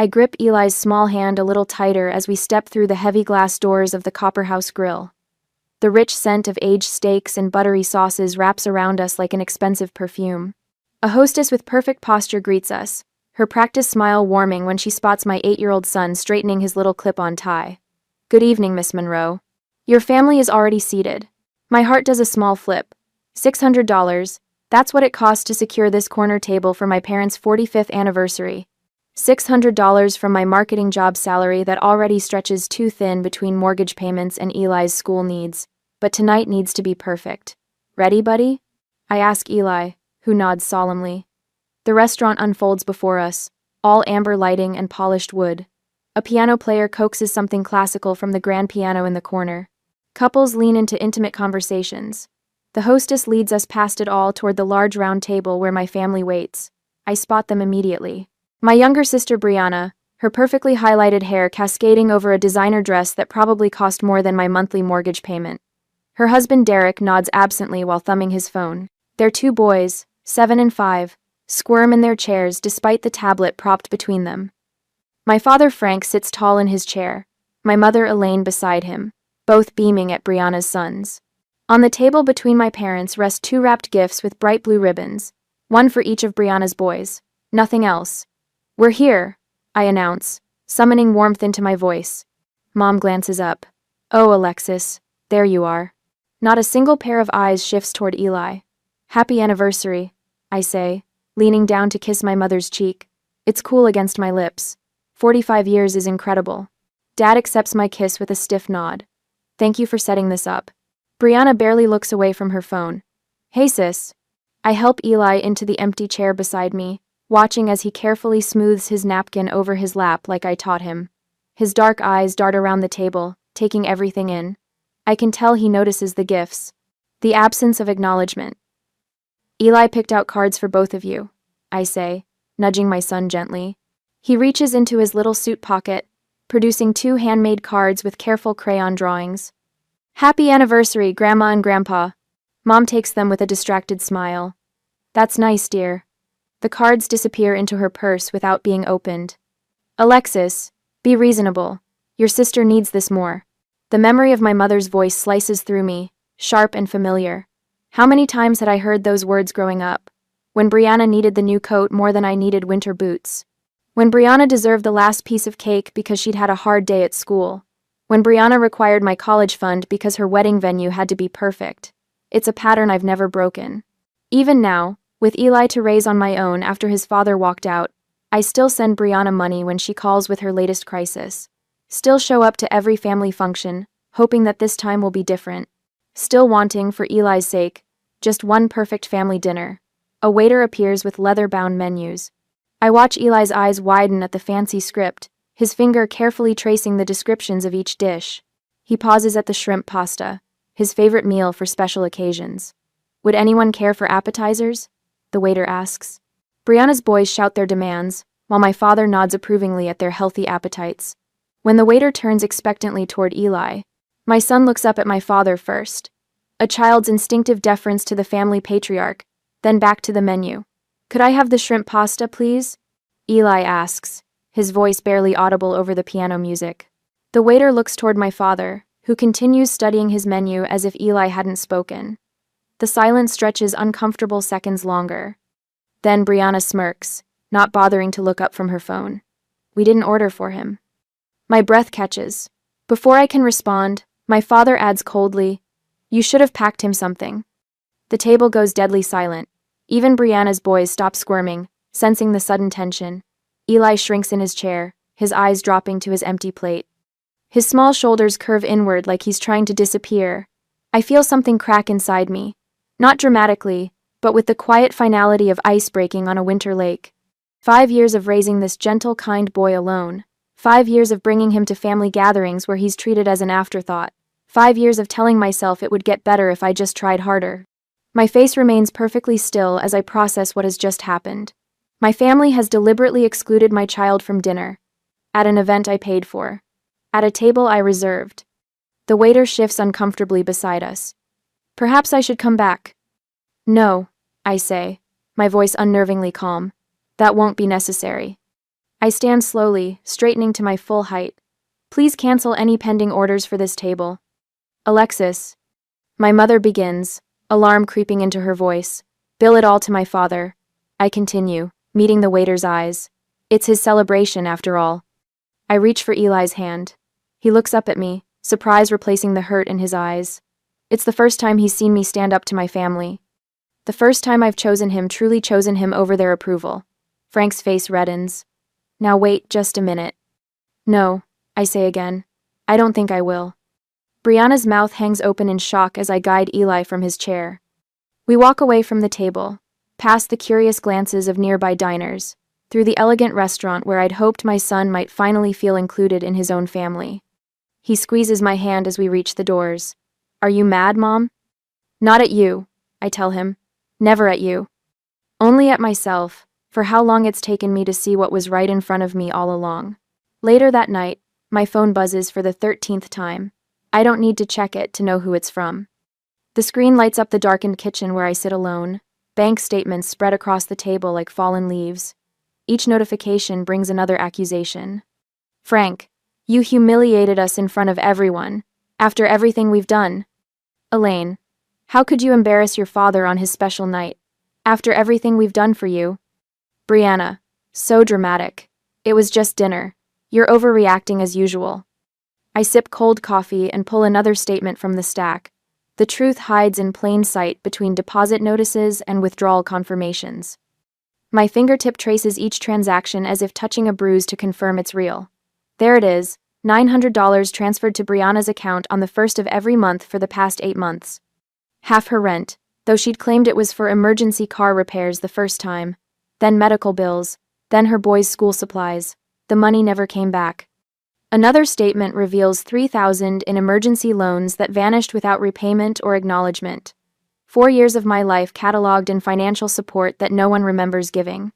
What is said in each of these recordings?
I grip Eli's small hand a little tighter as we step through the heavy glass doors of the Copperhouse Grill. The rich scent of aged steaks and buttery sauces wraps around us like an expensive perfume. A hostess with perfect posture greets us, her practiced smile warming when she spots my 8-year-old son straightening his little clip-on tie. "Good evening, Miss Monroe. Your family is already seated." My heart does a small flip. $600, that's what it costs to secure this corner table for my parents' 45th anniversary. $600 from my marketing job salary that already stretches too thin between mortgage payments and Eli's school needs. But tonight needs to be perfect. "Ready, buddy?" I ask Eli, who nods solemnly. The restaurant unfolds before us, all amber lighting and polished wood. A piano player coaxes something classical from the grand piano in the corner. Couples lean into intimate conversations. The hostess leads us past it all toward the large round table where my family waits. I spot them immediately. My younger sister Brianna, her perfectly highlighted hair cascading over a designer dress that probably cost more than my monthly mortgage payment. Her husband Derek nods absently while thumbing his phone. Their 2 boys, 7 and 5, squirm in their chairs despite the tablet propped between them. My father Frank sits tall in his chair, my mother Elaine beside him, both beaming at Brianna's sons. On the table between my parents rest 2 wrapped gifts with bright blue ribbons, one for each of Brianna's boys. Nothing else. "We're here," I announce, summoning warmth into my voice. Mom glances up. "Oh, Alexis, there you are." Not a single pair of eyes shifts toward Eli. "Happy anniversary," I say, leaning down to kiss my mother's cheek. It's cool against my lips. 45 years is incredible. Dad accepts my kiss with a stiff nod. "Thank you for setting this up." Brianna barely looks away from her phone. "Hey sis." I help Eli into the empty chair beside me, watching as he carefully smooths his napkin over his lap like I taught him. His dark eyes dart around the table, taking everything in. I can tell he notices the gifts. The absence of acknowledgement. "Eli picked out cards for both of you," I say, nudging my son gently. He reaches into his little suit pocket, producing 2 handmade cards with careful crayon drawings. "Happy anniversary, Grandma and Grandpa." Mom takes them with a distracted smile. "That's nice, dear." The cards disappear into her purse without being opened. "Alexis, be reasonable. Your sister needs this more." The memory of my mother's voice slices through me, sharp and familiar. How many times had I heard those words growing up? When Brianna needed the new coat more than I needed winter boots. When Brianna deserved the last piece of cake because she'd had a hard day at school. When Brianna required my college fund because her wedding venue had to be perfect. It's a pattern I've never broken. Even now, with Eli to raise on my own after his father walked out, I still send Brianna money when she calls with her latest crisis. Still show up to every family function, hoping that this time will be different. Still wanting, for Eli's sake, just one perfect family dinner. A waiter appears with leather-bound menus. I watch Eli's eyes widen at the fancy script, his finger carefully tracing the descriptions of each dish. He pauses at the shrimp pasta, his favorite meal for special occasions. "Would anyone care for appetizers?" the waiter asks. Brianna's boys shout their demands, while my father nods approvingly at their healthy appetites. When the waiter turns expectantly toward Eli, my son looks up at my father first. A child's instinctive deference to the family patriarch, then back to the menu. "Could I have the shrimp pasta, please?" Eli asks, his voice barely audible over the piano music. The waiter looks toward my father, who continues studying his menu as if Eli hadn't spoken. The silence stretches uncomfortable seconds longer. Then Brianna smirks, not bothering to look up from her phone. "We didn't order for him." My breath catches. Before I can respond, my father adds coldly, "You should have packed him something." The table goes deadly silent. Even Brianna's boys stop squirming, sensing the sudden tension. Eli shrinks in his chair, his eyes dropping to his empty plate. His small shoulders curve inward like he's trying to disappear. I feel something crack inside me. Not dramatically, but with the quiet finality of ice breaking on a winter lake. 5 years of raising this gentle, kind boy alone. 5 years of bringing him to family gatherings where he's treated as an afterthought. 5 years of telling myself it would get better if I just tried harder. My face remains perfectly still as I process what has just happened. My family has deliberately excluded my child from dinner. At an event I paid for. At a table I reserved. The waiter shifts uncomfortably beside us. "Perhaps I should come back." "No," I say, my voice unnervingly calm. "That won't be necessary." I stand slowly, straightening to my full height. Please cancel any pending orders for this table. Alexis. My mother begins, alarm creeping into her voice. Bill it all to my father. I continue, meeting the waiter's eyes. It's his celebration, after all. I reach for Eli's hand. He looks up at me, surprise replacing the hurt in his eyes. It's the first time he's seen me stand up to my family. The first time I've truly chosen him over their approval. Frank's face reddens. Now wait just a minute. No, I say again. I don't think I will. Brianna's mouth hangs open in shock as I guide Eli from his chair. We walk away from the table, past the curious glances of nearby diners, through the elegant restaurant where I'd hoped my son might finally feel included in his own family. He squeezes my hand as we reach the doors. Are you mad, Mom? Not at you, I tell him. Never at you. Only at myself, for how long it's taken me to see what was right in front of me all along. Later that night, my phone buzzes for the 13th time. I don't need to check it to know who it's from. The screen lights up the darkened kitchen where I sit alone. Bank statements spread across the table like fallen leaves. Each notification brings another accusation. Frank, you humiliated us in front of everyone, after everything we've done. Elaine, how could you embarrass your father on his special night, after everything we've done for you? Brianna, so dramatic. It was just dinner. You're overreacting as usual. I sip cold coffee and pull another statement from the stack. The truth hides in plain sight between deposit notices and withdrawal confirmations. My fingertip traces each transaction as if touching a bruise to confirm it's real. There it is, $900 transferred to Brianna's account on the 1st of every month for the past 8 months. Half her rent, though she'd claimed it was for emergency car repairs the first time. Then medical bills, then her boys' school supplies. The money never came back. Another statement reveals $3,000 in emergency loans that vanished without repayment or acknowledgement. 4 years of my life cataloged in financial support that no one remembers giving.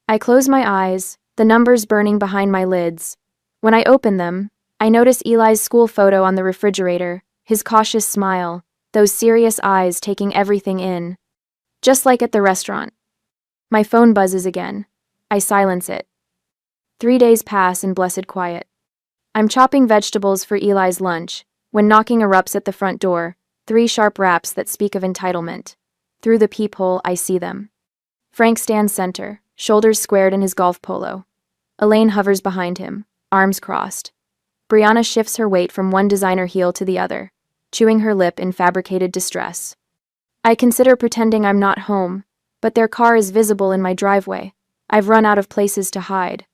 I close my eyes, the numbers burning behind my lids. When I open them, I notice Eli's school photo on the refrigerator, his cautious smile, those serious eyes taking everything in. Just like at the restaurant. My phone buzzes again. I silence it. 3 days pass in blessed quiet. I'm chopping vegetables for Eli's lunch, when knocking erupts at the front door, 3 sharp raps that speak of entitlement. Through the peephole, I see them. Frank stands center, shoulders squared in his golf polo. Elaine hovers behind him, arms crossed. Brianna shifts her weight from one designer heel to the other, chewing her lip in fabricated distress. I consider pretending I'm not home, but their car is visible in my driveway. I've run out of places to hide.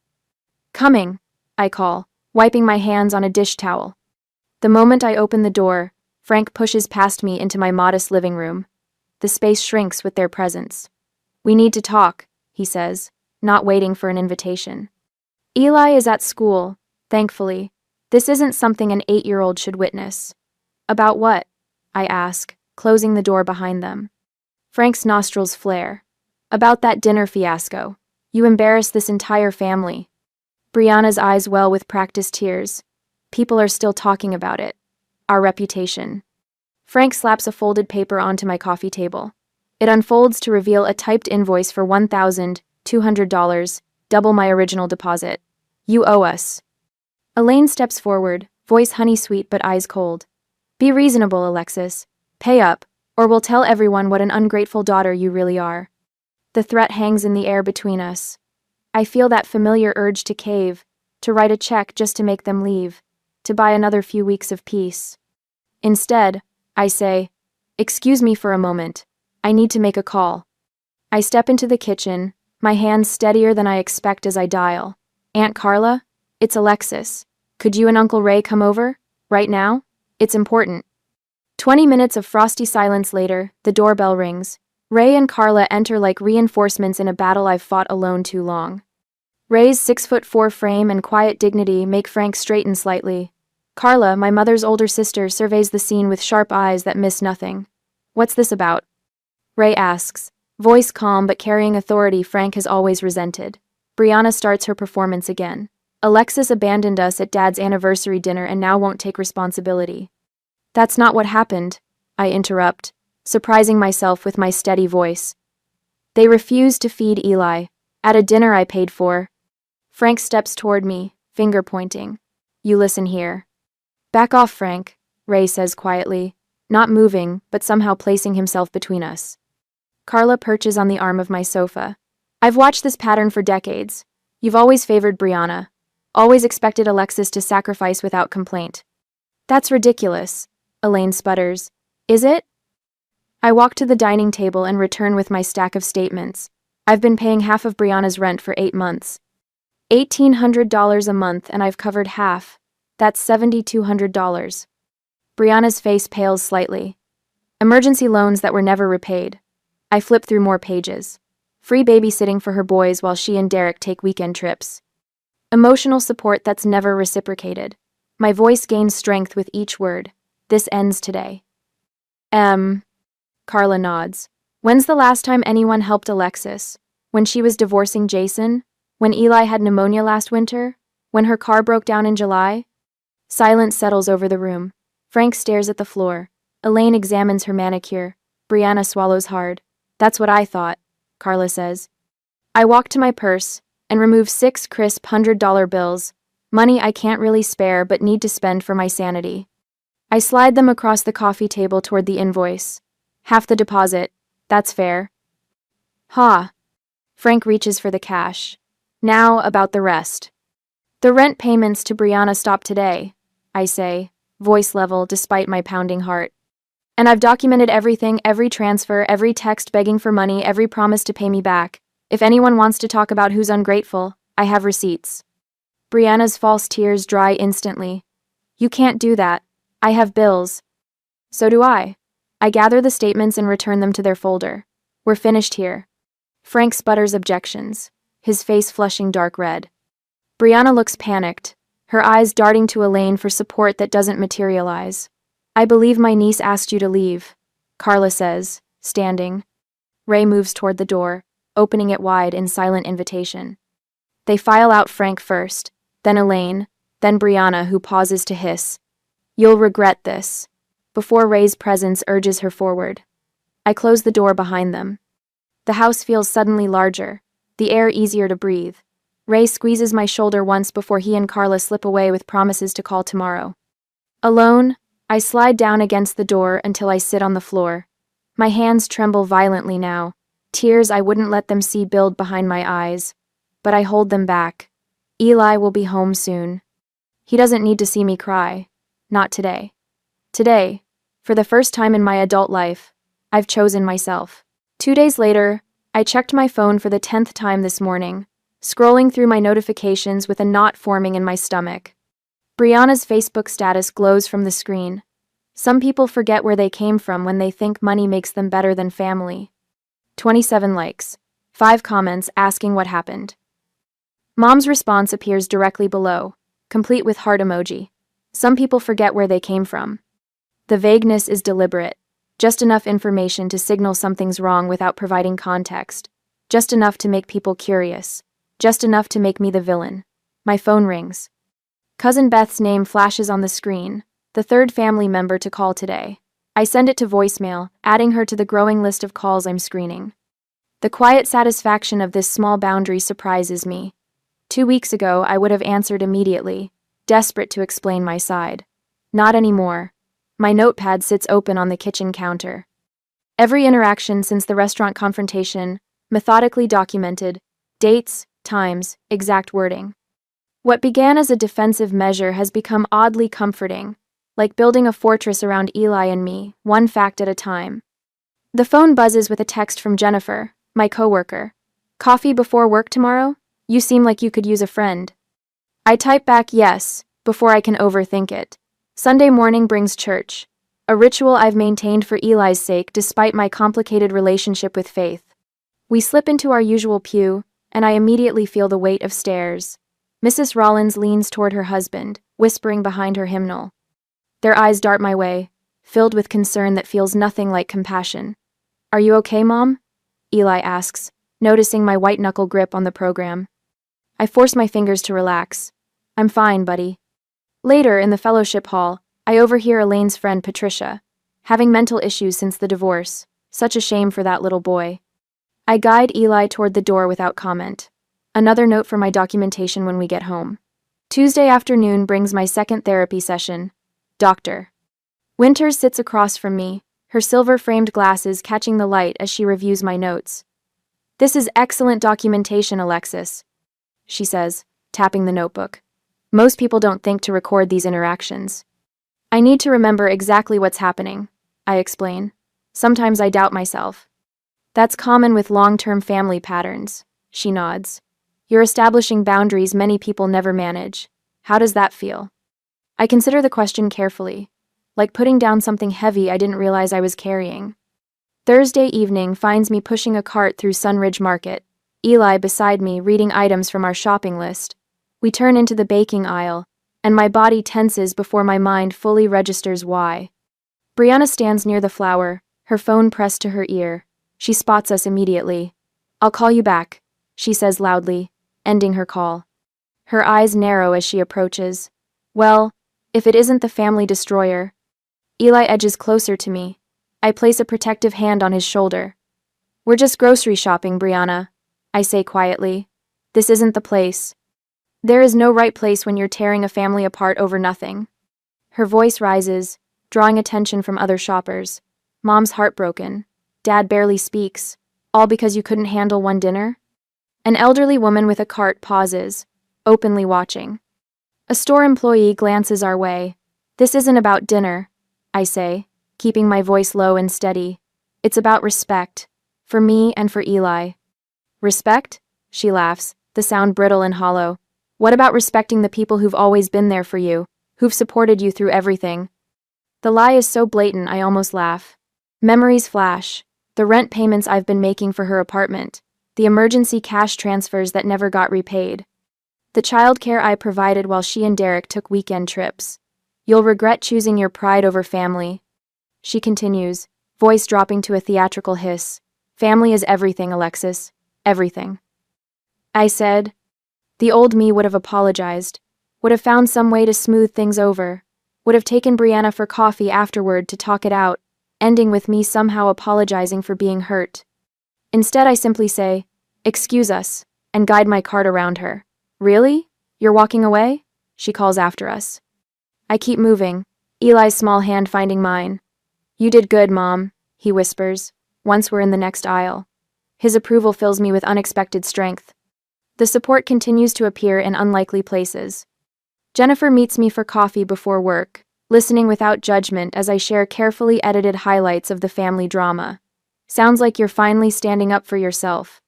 Coming, I call, wiping my hands on a dish towel. The moment I open the door, Frank pushes past me into my modest living room. The space shrinks with their presence. We need to talk, he says, not waiting for an invitation. Eli is at school, thankfully. This isn't something an 8-year-old should witness. About what? I ask, closing the door behind them. Frank's nostrils flare. About that dinner fiasco. You embarrassed this entire family. Brianna's eyes well with practiced tears. People are still talking about it. Our reputation. Frank slaps a folded paper onto my coffee table. It unfolds to reveal a typed invoice for $1,200, double my original deposit. You owe us. Elaine steps forward, voice honey-sweet but eyes cold. Be reasonable, Alexis. Pay up, or we'll tell everyone what an ungrateful daughter you really are. The threat hangs in the air between us. I feel that familiar urge to cave, to write a check just to make them leave, to buy another few weeks of peace. Instead, I say, excuse me for a moment. I need to make a call. I step into the kitchen, my hands steadier than I expect as I dial. Aunt Carla? It's Alexis. Could you and Uncle Ray come over? Right now? It's important. 20 minutes of frosty silence later, the doorbell rings. Ray and Carla enter like reinforcements in a battle I've fought alone too long. Ray's 6'4" frame and quiet dignity make Frank straighten slightly. Carla, my mother's older sister, surveys the scene with sharp eyes that miss nothing. What's this about? Ray asks, voice calm but carrying authority Frank has always resented. Brianna starts her performance again. Alexis abandoned us at Dad's anniversary dinner and now won't take responsibility. That's not what happened, I interrupt, surprising myself with my steady voice. They refused to feed Eli, at a dinner I paid for. Frank steps toward me, finger pointing. You listen here. Back off, Frank, Ray says quietly, not moving, but somehow placing himself between us. Carla perches on the arm of my sofa. I've watched this pattern for decades. You've always favored Brianna. Always expected Alexis to sacrifice without complaint. That's ridiculous, Elaine sputters. Is it? I walk to the dining table and return with my stack of statements. I've been paying half of Brianna's rent for 8 months. $1,800 a month, and I've covered half. That's $7,200. Brianna's face pales slightly. Emergency loans that were never repaid. I flip through more pages. Free babysitting for her boys while she and Derek take weekend trips. Emotional support that's never reciprocated. My voice gains strength with each word. This ends today. Carla nods. When's the last time anyone helped Alexis? When she was divorcing Jason? When Eli had pneumonia last winter? When her car broke down in July? Silence settles over the room. Frank stares at the floor. Elaine examines her manicure. Brianna swallows hard. That's what I thought, Carla says. I walk to my purse and remove 6 crisp $100 bills, money I can't really spare but need to spend for my sanity. I slide them across the coffee table toward the invoice. Half the deposit. That's fair. Ha. Frank reaches for the cash. Now about the rest. The rent payments to Brianna stop today, I say, voice level despite my pounding heart. And I've documented everything, every transfer, every text begging for money, every promise to pay me back. If anyone wants to talk about who's ungrateful, I have receipts. Brianna's false tears dry instantly. You can't do that. I have bills. So do I. I gather the statements and return them to their folder. We're finished here. Frank sputters objections, his face flushing dark red. Brianna looks panicked, her eyes darting to Elaine for support that doesn't materialize. I believe my niece asked you to leave, Carla says, standing. Ray moves toward the door, opening it wide in silent invitation. They file out Frank first, then Elaine, then Brianna, who pauses to hiss. You'll regret this, before Ray's presence urges her forward. I close the door behind them. The house feels suddenly larger, the air easier to breathe. Ray squeezes my shoulder once before he and Carla slip away with promises to call tomorrow. Alone, I slide down against the door until I sit on the floor. My hands tremble violently now, tears I wouldn't let them see build behind my eyes. But I hold them back. Eli will be home soon. He doesn't need to see me cry. Not today. Today, for the first time in my adult life, I've chosen myself. 2 days later, I checked my phone for the 10th time this morning, scrolling through my notifications with a knot forming in my stomach. Brianna's Facebook status glows from the screen. Some people forget where they came from when they think money makes them better than family. 27 likes. 5 comments asking what happened. Mom's response appears directly below, complete with heart emoji. Some people forget where they came from. The vagueness is deliberate. Just enough information to signal something's wrong without providing context. Just enough to make people curious. Just enough to make me the villain. My phone rings. Cousin Beth's name flashes on the screen, the 3rd family member to call today. I send it to voicemail, adding her to the growing list of calls I'm screening. The quiet satisfaction of this small boundary surprises me. 2 weeks ago, I would have answered immediately, desperate to explain my side. Not anymore. My notepad sits open on the kitchen counter. Every interaction since the restaurant confrontation, methodically documented, dates, times, exact wording. What began as a defensive measure has become oddly comforting, like building a fortress around Eli and me, one fact at a time. The phone buzzes with a text from Jennifer, my coworker. Coffee before work tomorrow? You seem like you could use a friend. I type back yes, before I can overthink it. Sunday morning brings church, a ritual I've maintained for Eli's sake despite my complicated relationship with faith. We slip into our usual pew, and I immediately feel the weight of stares. Mrs. Rollins leans toward her husband, whispering behind her hymnal. Their eyes dart my way, filled with concern that feels nothing like compassion. Are you okay, Mom? Eli asks, noticing my white-knuckle grip on the program. I force my fingers to relax. I'm fine, buddy. Later, in the fellowship hall, I overhear Elaine's friend Patricia, having mental issues since the divorce. Such a shame for that little boy. I guide Eli toward the door without comment. Another note for my documentation when we get home. Tuesday afternoon brings my second therapy session. Dr. Winters sits across from me, her silver-framed glasses catching the light as she reviews my notes. "This is excellent documentation, Alexis," she says, tapping the notebook. "Most people don't think to record these interactions." "I need to remember exactly what's happening," I explain. "Sometimes I doubt myself." "That's common with long-term family patterns," she nods. "You're establishing boundaries many people never manage. How does that feel?" I consider the question carefully, like putting down something heavy I didn't realize I was carrying. Thursday evening finds me pushing a cart through Sunridge Market, Eli beside me reading items from our shopping list. We turn into the baking aisle, and my body tenses before my mind fully registers why. Brianna stands near the flour, her phone pressed to her ear. She spots us immediately. "I'll call you back," she says loudly, ending her call. Her eyes narrow as she approaches. "Well, if it isn't the family destroyer." Eli edges closer to me. I place a protective hand on his shoulder. "We're just grocery shopping, Brianna," I say quietly. "This isn't the place." "There is no right place when you're tearing a family apart over nothing." Her voice rises, drawing attention from other shoppers. "Mom's heartbroken. Dad barely speaks. All because you couldn't handle one dinner?" An elderly woman with a cart pauses, openly watching. A store employee glances our way. "This isn't about dinner," I say, keeping my voice low and steady. "It's about respect. For me and for Eli." "Respect?" She laughs, the sound brittle and hollow. "What about respecting the people who've always been there for you, who've supported you through everything?" The lie is so blatant I almost laugh. Memories flash. The rent payments I've been making for her apartment. The emergency cash transfers that never got repaid. The childcare I provided while she and Derek took weekend trips. "You'll regret choosing your pride over family." She continues, voice dropping to a theatrical hiss. "Family is everything, Alexis. Everything." I said. The old me would have apologized, would have found some way to smooth things over, would have taken Brianna for coffee afterward to talk it out, ending with me somehow apologizing for being hurt. Instead, I simply say, "Excuse us," and guide my cart around her. "Really? You're walking away?" she calls after us. I keep moving, Eli's small hand finding mine. "You did good, Mom," he whispers, once we're in the next aisle. His approval fills me with unexpected strength. The support continues to appear in unlikely places. Jennifer meets me for coffee before work, listening without judgment as I share carefully edited highlights of the family drama. "Sounds like you're finally standing up for yourself,"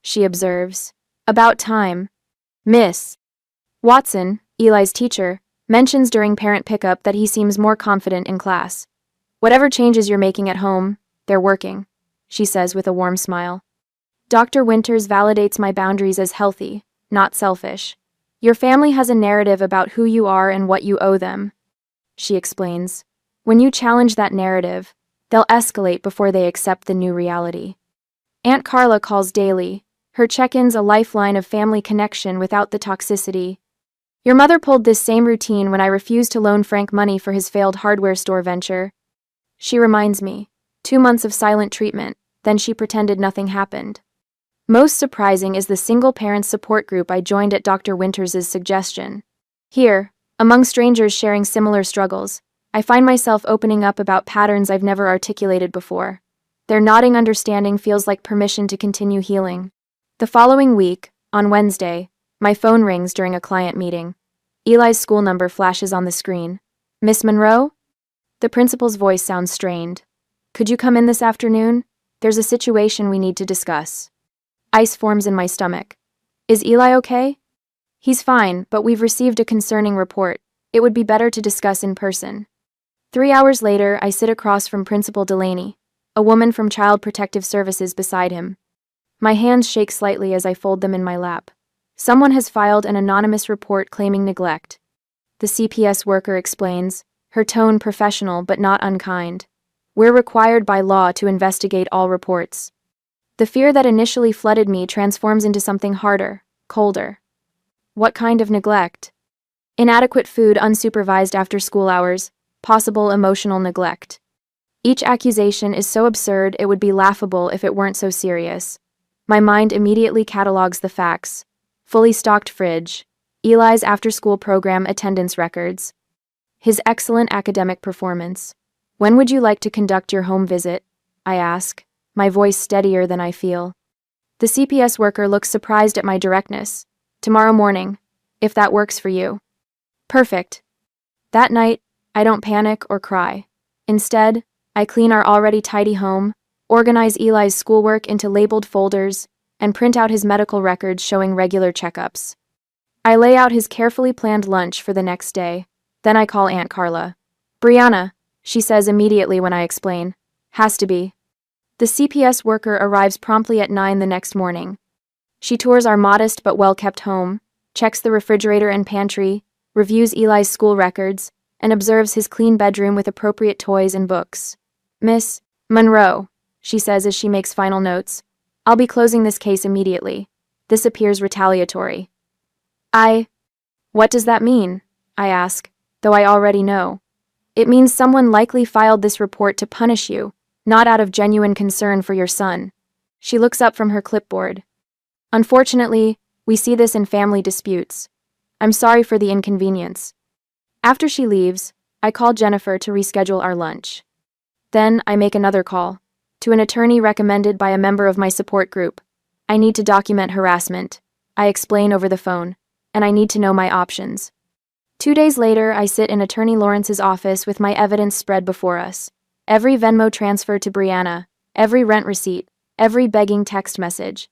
she observes. "About time." Miss Watson, Eli's teacher, mentions during parent pickup that he seems more confident in class. "Whatever changes you're making at home, they're working," she says with a warm smile. Dr. Winters validates my boundaries as healthy, not selfish. "Your family has a narrative about who you are and what you owe them," she explains. "When you challenge that narrative, they'll escalate before they accept the new reality." Aunt Carla calls daily, her check-ins a lifeline of family connection without the toxicity. "Your mother pulled this same routine when I refused to loan Frank money for his failed hardware store venture," she reminds me. 2 months of silent treatment, then she pretended nothing happened. Most surprising is the single-parent support group I joined at Dr. Winters' suggestion. Here, among strangers sharing similar struggles, I find myself opening up about patterns I've never articulated before. Their nodding understanding feels like permission to continue healing. The following week, on Wednesday, my phone rings during a client meeting. Eli's school number flashes on the screen. "Miss Monroe?" The principal's voice sounds strained. "Could you come in this afternoon? There's a situation we need to discuss." Ice forms in my stomach. "Is Eli okay?" "He's fine, but we've received a concerning report. It would be better to discuss in person." 3 hours later, I sit across from Principal Delaney, a woman from Child Protective Services beside him. My hands shake slightly as I fold them in my lap. Someone has filed an anonymous report claiming neglect. The CPS worker explains, her tone professional but not unkind. "We're required by law to investigate all reports." The fear that initially flooded me transforms into something harder, colder. What kind of neglect? Inadequate food unsupervised after school hours, possible emotional neglect. Each accusation is so absurd it would be laughable if it weren't so serious. My mind immediately catalogs the facts. fully stocked fridge, Eli's after-school program attendance records, his excellent academic performance. When would you like to conduct your home visit? I ask, my voice steadier than I feel. The CPS worker looks surprised at my directness. Tomorrow morning, if that works for you. Perfect. That night, I don't panic or cry. Instead, I clean our already tidy home, organize Eli's schoolwork into labeled folders, and print out his medical records showing regular checkups. I lay out his carefully planned lunch for the next day. Then I call Aunt Carla. Brianna, she says immediately when I explain. Has to be. The CPS worker arrives promptly at 9 the next morning. She tours our modest but well-kept home, checks the refrigerator and pantry, reviews Eli's school records, and observes his clean bedroom with appropriate toys and books. Miss Monroe, she says as she makes final notes, I'll be closing this case immediately. This appears retaliatory. What does that mean? I ask, though I already know. It means someone likely filed this report to punish you, not out of genuine concern for your son. She looks up from her clipboard. Unfortunately, we see this in family disputes. I'm sorry for the inconvenience. After she leaves, I call Jennifer to reschedule our lunch. Then I make another call, to an attorney recommended by a member of my support group. I need to document harassment. I explain over the phone, and I need to know my options. 2 days later, I sit in Attorney Lawrence's office with my evidence spread before us. Every Venmo transfer to Brianna, every rent receipt, every begging text message.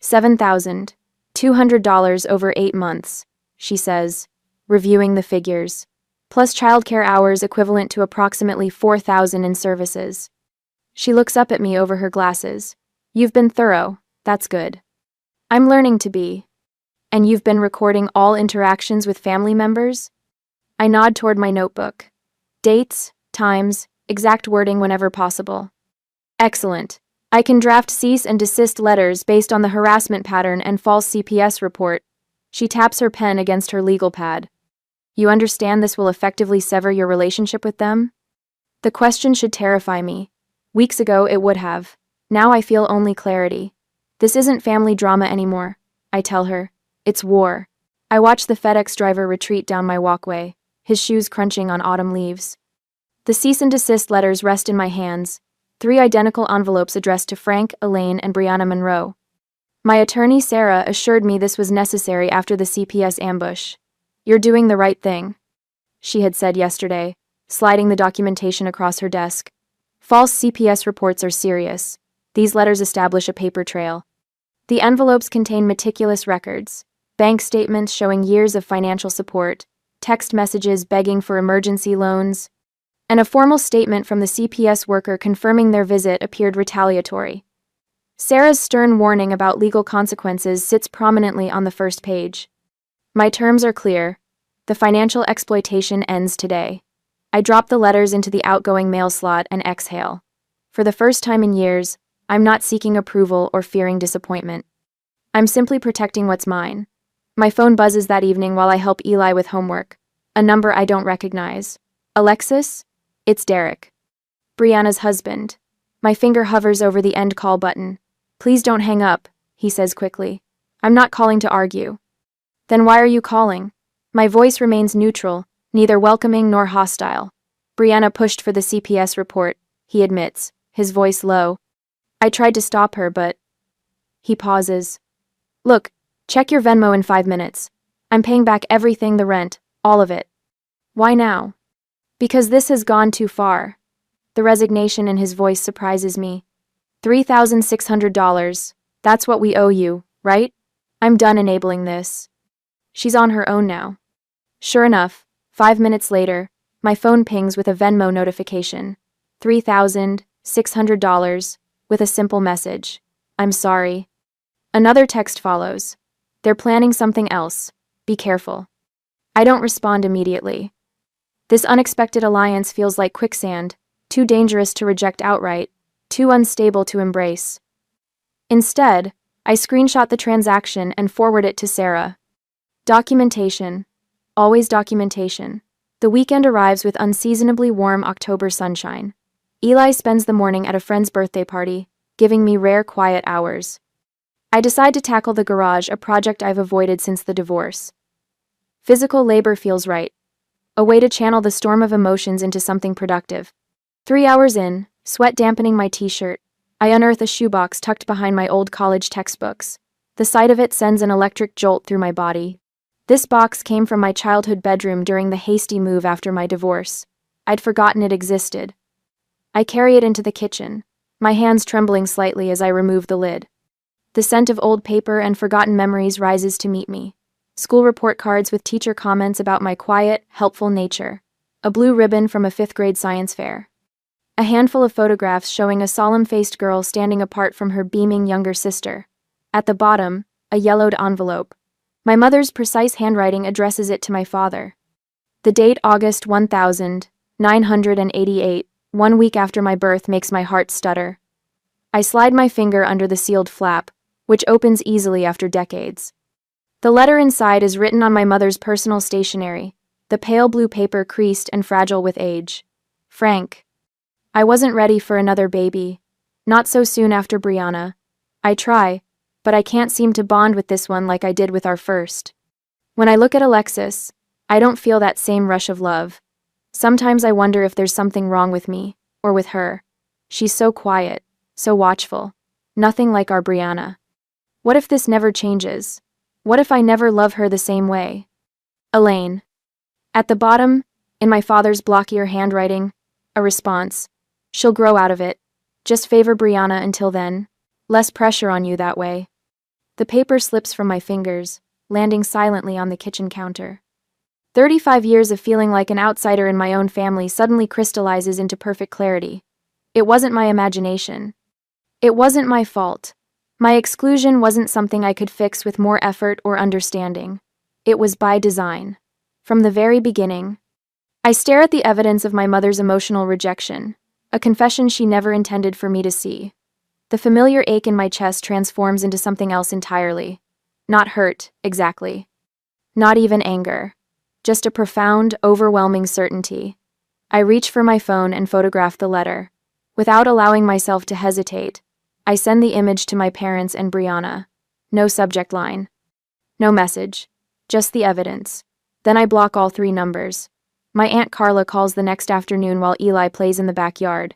$7,200 over 8 months, she says, reviewing the figures, plus childcare hours equivalent to approximately 4,000 in services. She looks up at me over her glasses. You've been thorough, that's good. I'm learning to be. And you've been recording all interactions with family members? I nod toward my notebook. Dates, times, exact wording whenever possible. Excellent. I can draft cease and desist letters based on the harassment pattern and false CPS report. She taps her pen against her legal pad. You understand this will effectively sever your relationship with them? The question should terrify me. Weeks ago it would have. Now I feel only clarity. This isn't family drama anymore, I tell her. It's war. I watch the FedEx driver retreat down my walkway, his shoes crunching on autumn leaves. The cease and desist letters rest in my hands, 3 identical envelopes addressed to Frank, Elaine, and Brianna Monroe. My attorney, Sarah, assured me this was necessary after the CPS ambush. You're doing the right thing, she had said yesterday, sliding the documentation across her desk. False CPS reports are serious. These letters establish a paper trail. The envelopes contain meticulous records, bank statements showing years of financial support, text messages begging for emergency loans, and a formal statement from the CPS worker confirming their visit appeared retaliatory. Sarah's stern warning about legal consequences sits prominently on the first page. My terms are clear. The financial exploitation ends today. I drop the letters into the outgoing mail slot and exhale. For the first time in years, I'm not seeking approval or fearing disappointment. I'm simply protecting what's mine. My phone buzzes that evening while I help Eli with homework. A number I don't recognize. Alexis? It's Derek. Brianna's husband. My finger hovers over the end call button. Please don't hang up, he says quickly. I'm not calling to argue. Then why are you calling? My voice remains neutral, neither welcoming nor hostile. Brianna pushed for the CPS report, he admits, his voice low. I tried to stop her, but... He pauses. Look, check your Venmo in 5 minutes. I'm paying back everything, the rent, all of it. Why now? Because this has gone too far. The resignation in his voice surprises me. $3,600. That's what we owe you, right? I'm done enabling this. She's on her own now. Sure enough, 5 minutes later, my phone pings with a Venmo notification. $3,600, with a simple message. I'm sorry. Another text follows. They're planning something else. Be careful. I don't respond immediately. This unexpected alliance feels like quicksand, too dangerous to reject outright, too unstable to embrace. Instead, I screenshot the transaction and forward it to Sarah. Documentation. Always documentation. The weekend arrives with unseasonably warm October sunshine. Eli spends the morning at a friend's birthday party, giving me rare quiet hours. I decide to tackle the garage, a project I've avoided since the divorce. Physical labor feels right. A way to channel the storm of emotions into something productive. 3 hours in, sweat dampening my t-shirt, I unearth a shoebox tucked behind my old college textbooks. The sight of it sends an electric jolt through my body. This box came from my childhood bedroom during the hasty move after my divorce. I'd forgotten it existed. I carry it into the kitchen, my hands trembling slightly as I remove the lid. The scent of old paper and forgotten memories rises to meet me. School report cards with teacher comments about my quiet, helpful nature. A blue ribbon from a 5th grade science fair. A handful of photographs showing a solemn-faced girl standing apart from her beaming younger sister. At the bottom, a yellowed envelope. My mother's precise handwriting addresses it to my father. The date August 1988, 1 week after my birth, makes my heart stutter. I slide my finger under the sealed flap, which opens easily after decades. The letter inside is written on my mother's personal stationery, the pale blue paper creased and fragile with age. Frank. I wasn't ready for another baby. Not so soon after Brianna. I try, but I can't seem to bond with this one like I did with our first. When I look at Alexis, I don't feel that same rush of love. Sometimes I wonder if there's something wrong with me, or with her. She's so quiet, so watchful. Nothing like our Brianna. What if this never changes? What if I never love her the same way? Elaine. At the bottom, in my father's blockier handwriting, a response. She'll grow out of it. Just favor Brianna until then. Less pressure on you that way. The paper slips from my fingers, landing silently on the kitchen counter. 35 years of feeling like an outsider in my own family suddenly crystallizes into perfect clarity. It wasn't my imagination. It wasn't my fault. My exclusion wasn't something I could fix with more effort or understanding. It was by design. From the very beginning. I stare at the evidence of my mother's emotional rejection, a confession she never intended for me to see. The familiar ache in my chest transforms into something else entirely. Not hurt, exactly. Not even anger. Just a profound, overwhelming certainty. I reach for my phone and photograph the letter. Without allowing myself to hesitate, I send the image to my parents and Brianna. No subject line. No message. Just the evidence. Then I block all 3 numbers. My Aunt Carla calls the next afternoon while Eli plays in the backyard.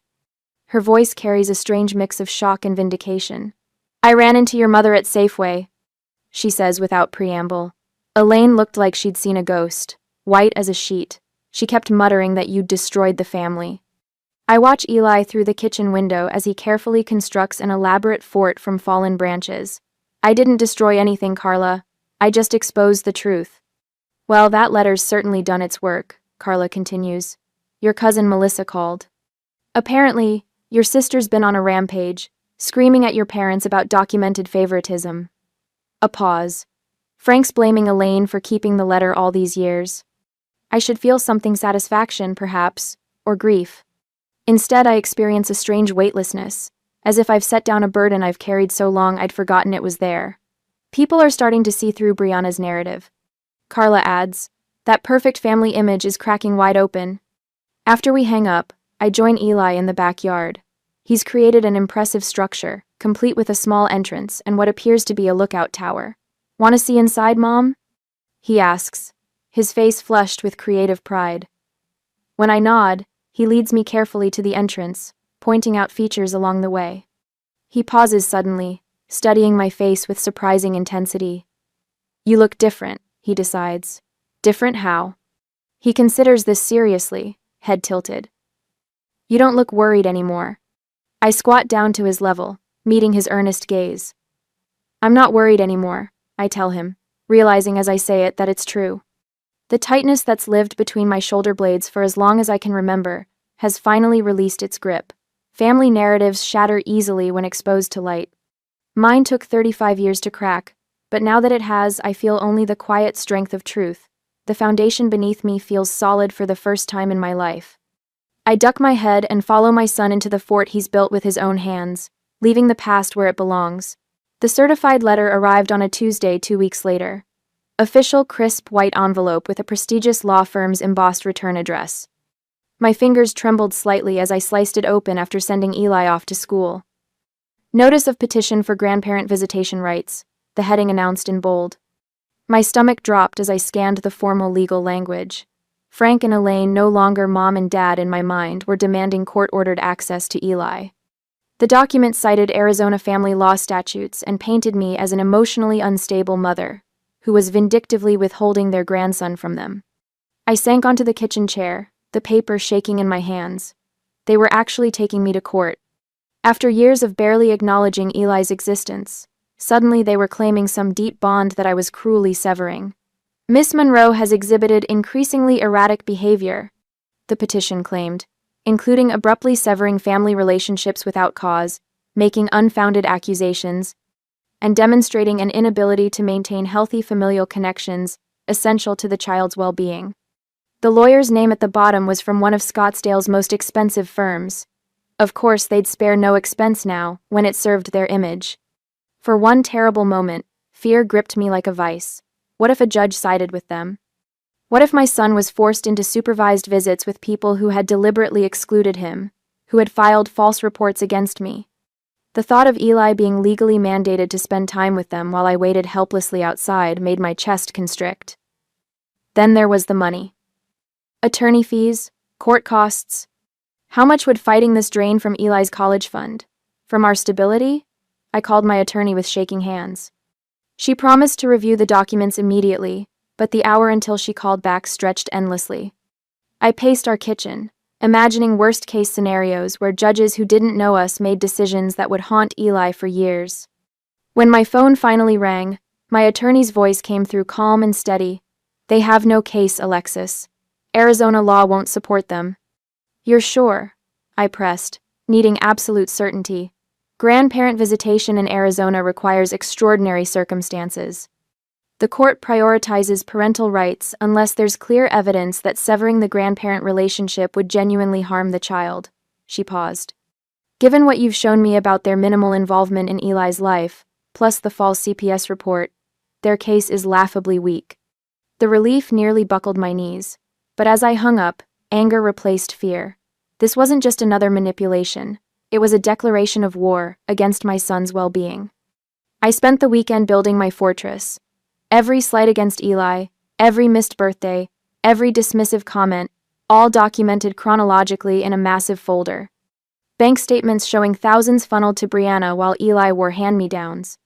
Her voice carries a strange mix of shock and vindication. I ran into your mother at Safeway, she says without preamble. Elaine looked like she'd seen a ghost, white as a sheet. She kept muttering that you'd destroyed the family. I watch Eli through the kitchen window as he carefully constructs an elaborate fort from fallen branches. I didn't destroy anything, Carla. I just exposed the truth. Well, that letter's certainly done its work, Carla continues. Your cousin Melissa called. Apparently, your sister's been on a rampage, screaming at your parents about documented favoritism. A pause. Frank's blaming Elaine for keeping the letter all these years. I should feel something satisfaction, perhaps, or grief. Instead, I experience a strange weightlessness, as if I've set down a burden I've carried so long I'd forgotten it was there. People are starting to see through Brianna's narrative. Carla adds, that perfect family image is cracking wide open. After we hang up, I join Eli in the backyard. He's created an impressive structure, complete with a small entrance and what appears to be a lookout tower. Want to see inside, Mom? He asks, his face flushed with creative pride. When I nod, he leads me carefully to the entrance, pointing out features along the way. He pauses suddenly, studying my face with surprising intensity. You look different, he decides. Different how? He considers this seriously, head tilted. You don't look worried anymore. I squat down to his level, meeting his earnest gaze. I'm not worried anymore, I tell him, realizing as I say it that it's true. The tightness that's lived between my shoulder blades for as long as I can remember has finally released its grip. Family narratives shatter easily when exposed to light. Mine took 35 years to crack, but now that it has, I feel only the quiet strength of truth. The foundation beneath me feels solid for the first time in my life. I duck my head and follow my son into the fort he's built with his own hands, leaving the past where it belongs. The certified letter arrived on a Tuesday 2 weeks later. Official crisp white envelope with a prestigious law firm's embossed return address. My fingers trembled slightly as I sliced it open after sending Eli off to school. Notice of petition for grandparent visitation rights, the heading announced in bold. My stomach dropped as I scanned the formal legal language. Frank and Elaine, no longer mom and dad in my mind, were demanding court-ordered access to Eli. The document cited Arizona family law statutes and painted me as an emotionally unstable mother who was vindictively withholding their grandson from them. I sank onto the kitchen chair, the paper shaking in my hands. They were actually taking me to court. After years of barely acknowledging Eli's existence, suddenly they were claiming some deep bond that I was cruelly severing. Miss Monroe has exhibited increasingly erratic behavior, the petition claimed, including abruptly severing family relationships without cause, making unfounded accusations, and demonstrating an inability to maintain healthy familial connections essential to the child's well-being. The lawyer's name at the bottom was from one of Scottsdale's most expensive firms. Of course, they'd spare no expense now, when it served their image. For one terrible moment, fear gripped me like a vice. What if a judge sided with them? What if my son was forced into supervised visits with people who had deliberately excluded him, who had filed false reports against me? The thought of Eli being legally mandated to spend time with them while I waited helplessly outside made my chest constrict. Then there was the money. Attorney fees, court costs. How much would fighting this drain from Eli's college fund? From our stability? I called my attorney with shaking hands. She promised to review the documents immediately, but the hour until she called back stretched endlessly. I paced our kitchen, imagining worst-case scenarios where judges who didn't know us made decisions that would haunt Eli for years. When my phone finally rang, my attorney's voice came through calm and steady. "They have no case, Alexis. Arizona law won't support them." "You're sure?" I pressed, needing absolute certainty. Grandparent visitation in Arizona requires extraordinary circumstances. The court prioritizes parental rights unless there's clear evidence that severing the grandparent relationship would genuinely harm the child. She paused. "Given what you've shown me about their minimal involvement in Eli's life, plus the false CPS report, their case is laughably weak." The relief nearly buckled my knees, but as I hung up, anger replaced fear. This wasn't just another manipulation. It was a declaration of war against my son's well-being. I spent the weekend building my fortress. Every slight against Eli, every missed birthday, every dismissive comment, all documented chronologically in a massive folder. Bank statements showing thousands funneled to Brianna while Eli wore hand-me-downs.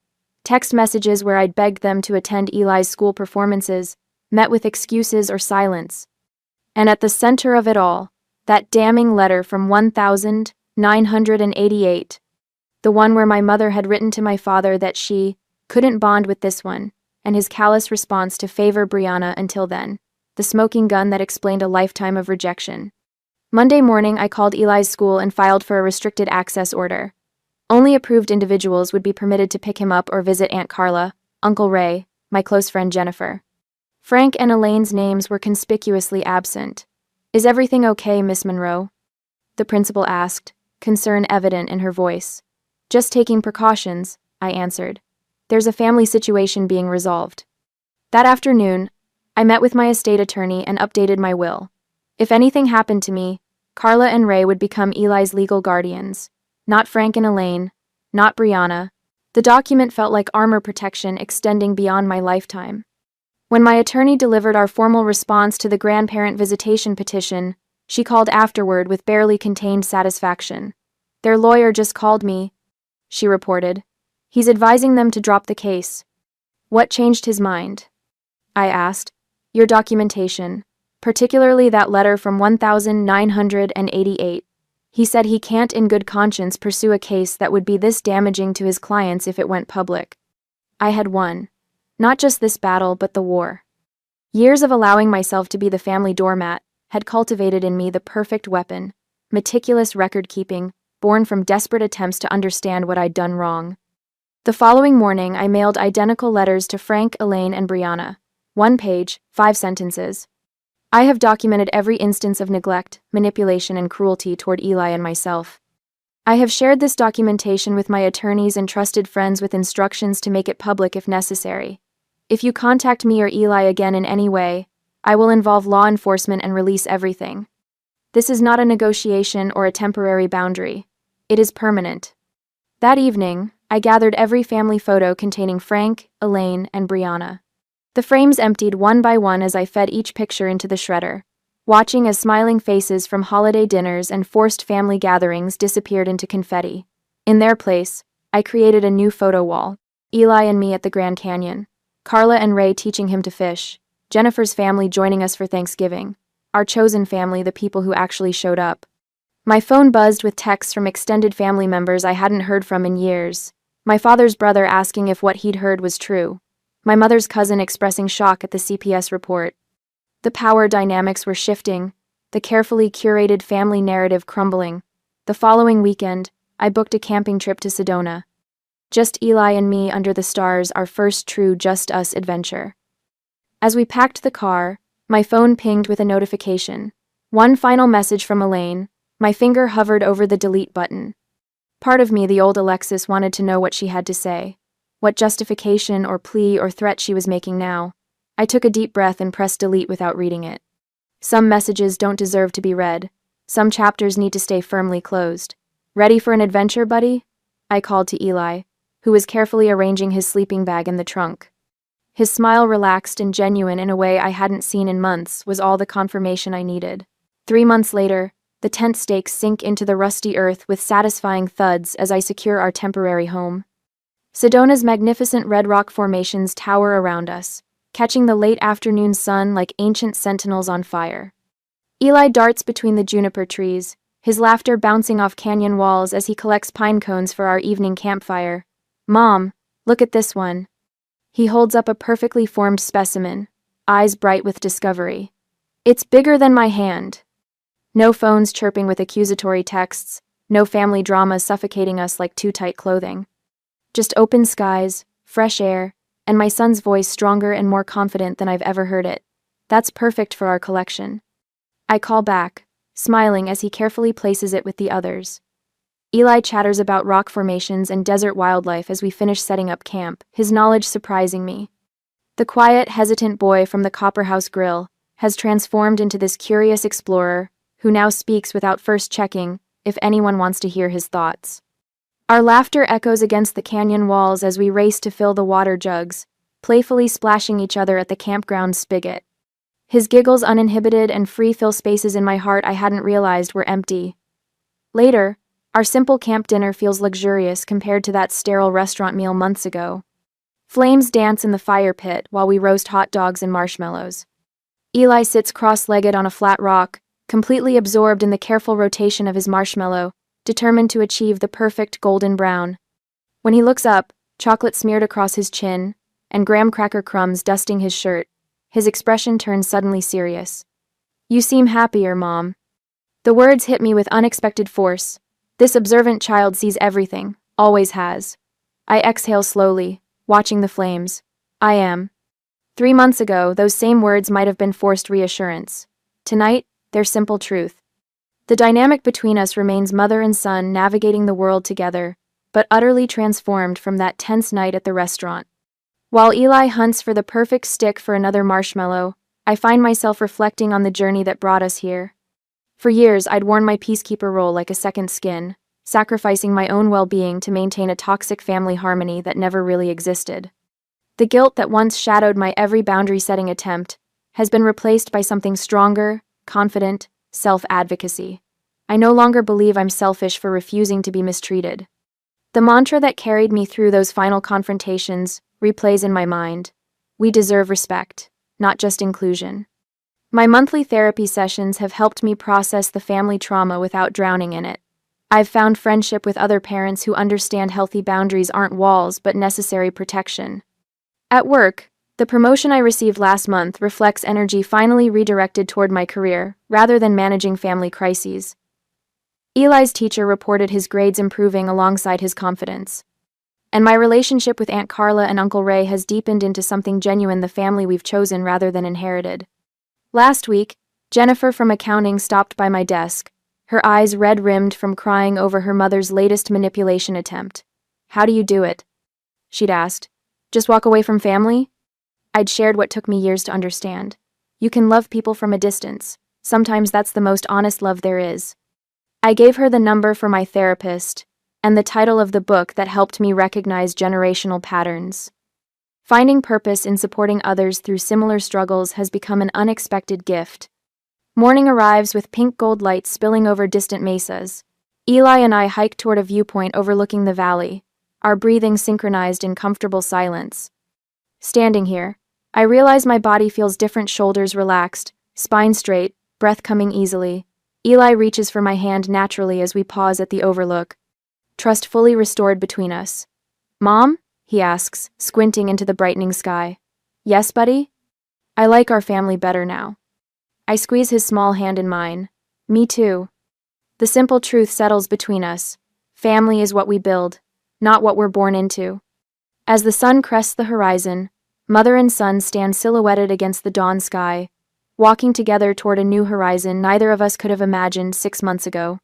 Text messages where I'd begged them to attend Eli's school performances, met with excuses or silence. And at the center of it all, that damning letter from 1988. The one where my mother had written to my father that she couldn't bond with this one, and his callous response to favor Brianna until then, the smoking gun that explained a lifetime of rejection. Monday morning, I called Eli's school and filed for a restricted access order. Only approved individuals would be permitted to pick him up or visit Aunt Carla, Uncle Ray, my close friend Jennifer. Frank and Elaine's names were conspicuously absent. "Is everything okay, Miss Monroe?" the principal asked, concern evident in her voice. "Just taking precautions," I answered. "There's a family situation being resolved." That afternoon, I met with my estate attorney and updated my will. If anything happened to me, Carla and Ray would become Eli's legal guardians. Not Frank and Elaine, not Brianna. The document felt like armor protection extending beyond my lifetime. When my attorney delivered our formal response to the grandparent visitation petition, she called afterward with barely contained satisfaction. "Their lawyer just called me," she reported. "He's advising them to drop the case." "What changed his mind?" I asked. "Your documentation, particularly that letter from 1988. He said he can't in good conscience pursue a case that would be this damaging to his clients if it went public." I had won. Not just this battle, but the war. Years of allowing myself to be the family doormat had cultivated in me the perfect weapon, meticulous record-keeping, born from desperate attempts to understand what I'd done wrong. The following morning, I mailed identical letters to Frank, Elaine, and Brianna. 1 page, 5 sentences. I have documented every instance of neglect, manipulation, and cruelty toward Eli and myself. I have shared this documentation with my attorneys and trusted friends with instructions to make it public if necessary. If you contact me or Eli again in any way, I will involve law enforcement and release everything. This is not a negotiation or a temporary boundary. It is permanent. That evening, I gathered every family photo containing Frank, Elaine, and Brianna. The frames emptied one by one as I fed each picture into the shredder, watching as smiling faces from holiday dinners and forced family gatherings disappeared into confetti. In their place, I created a new photo wall. Eli and me at the Grand Canyon, Carla and Ray teaching him to fish, Jennifer's family joining us for Thanksgiving, our chosen family, the people who actually showed up. My phone buzzed with texts from extended family members I hadn't heard from in years. My father's brother asking if what he'd heard was true. My mother's cousin expressing shock at the CPS report. The power dynamics were shifting, the carefully curated family narrative crumbling. The following weekend, I booked a camping trip to Sedona. Just Eli and me under the stars, our first true just us adventure. As we packed the car, my phone pinged with a notification. One final message from Elaine. My finger hovered over the delete button. Part of me, the old Alexis, wanted to know what she had to say. What justification or plea or threat she was making now. I took a deep breath and pressed delete without reading it. Some messages don't deserve to be read. Some chapters need to stay firmly closed. Ready for an adventure, buddy? I called to Eli, who was carefully arranging his sleeping bag in the trunk. His smile, relaxed and genuine in a way I hadn't seen in months, was all the confirmation I needed. 3 months later, the tent stakes sink into the rusty earth with satisfying thuds as I secure our temporary home. Sedona's magnificent red rock formations tower around us, catching the late afternoon sun like ancient sentinels on fire. Eli darts between the juniper trees, his laughter bouncing off canyon walls as he collects pine cones for our evening campfire. Mom, look at this one. He holds up a perfectly formed specimen, eyes bright with discovery. It's bigger than my hand. No phones chirping with accusatory texts, no family drama suffocating us like too tight clothing. Just open skies, fresh air, and my son's voice stronger and more confident than I've ever heard it. That's perfect for our collection. I call back, smiling as he carefully places it with the others. Eli chatters about rock formations and desert wildlife as we finish setting up camp, his knowledge surprising me. The quiet, hesitant boy from the Copperhouse Grill has transformed into this curious explorer who now speaks without first checking if anyone wants to hear his thoughts. Our laughter echoes against the canyon walls as we race to fill the water jugs, playfully splashing each other at the campground spigot. His giggles uninhibited and free fill spaces in my heart I hadn't realized were empty. Later, our simple camp dinner feels luxurious compared to that sterile restaurant meal months ago. Flames dance in the fire pit while we roast hot dogs and marshmallows. Eli sits cross-legged on a flat rock, completely absorbed in the careful rotation of his marshmallow, determined to achieve the perfect golden brown. When he looks up, chocolate smeared across his chin, and graham cracker crumbs dusting his shirt, his expression turns suddenly serious. You seem happier, Mom. The words hit me with unexpected force. This observant child sees everything, always has. I exhale slowly, watching the flames. I am. 3 months ago, those same words might have been forced reassurance. Tonight, they're simple truth. The dynamic between us remains mother and son navigating the world together, but utterly transformed from that tense night at the restaurant. While Eli hunts for the perfect stick for another marshmallow, I find myself reflecting on the journey that brought us here. For years, I'd worn my peacekeeper role like a second skin, sacrificing my own well-being to maintain a toxic family harmony that never really existed. The guilt that once shadowed my every boundary-setting attempt has been replaced by something stronger, confident, self-advocacy. I no longer believe I'm selfish for refusing to be mistreated. The mantra that carried me through those final confrontations replays in my mind. We deserve respect, not just inclusion. My monthly therapy sessions have helped me process the family trauma without drowning in it. I've found friendship with other parents who understand healthy boundaries aren't walls but necessary protection. At work, the promotion I received last month reflects energy finally redirected toward my career, rather than managing family crises. Eli's teacher reported his grades improving alongside his confidence. And my relationship with Aunt Carla and Uncle Ray has deepened into something genuine, the family we've chosen rather than inherited. Last week, Jennifer from accounting stopped by my desk, her eyes red-rimmed from crying over her mother's latest manipulation attempt. How do you do it? She'd asked. Just walk away from family? I'd shared what took me years to understand. You can love people from a distance. Sometimes that's the most honest love there is. I gave her the number for my therapist, and the title of the book that helped me recognize generational patterns. Finding purpose in supporting others through similar struggles has become an unexpected gift. Morning arrives with pink gold lights spilling over distant mesas. Eli and I hike toward a viewpoint overlooking the valley, our breathing synchronized in comfortable silence. Standing here, I realize my body feels different, shoulders relaxed, spine straight, breath coming easily. Eli reaches for my hand naturally as we pause at the overlook, trust fully restored between us. "Mom?" he asks, squinting into the brightening sky. "Yes, buddy?" "I like our family better now." I squeeze his small hand in mine. "Me too." The simple truth settles between us. Family is what we build, not what we're born into. As the sun crests the horizon, mother and son stand silhouetted against the dawn sky, walking together toward a new horizon neither of us could have imagined 6 months ago.